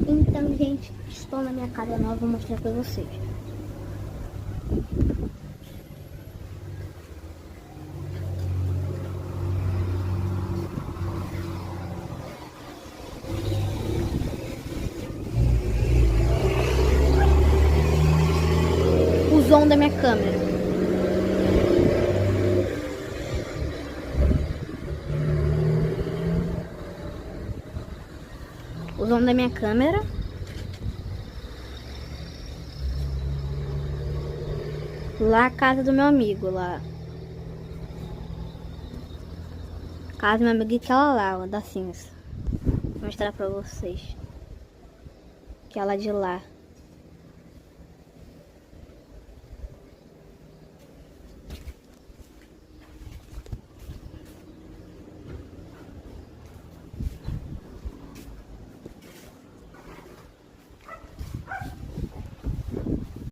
Então, gente, estou na minha casa nova, vou mostrar pra vocês. O zoom da minha câmera. O zoom da minha câmera. Lá a casa do meu amigo, lá. A casa do meu amigo é aquela lá, ó, da cinza. Vou mostrar pra vocês. Aquela de lá.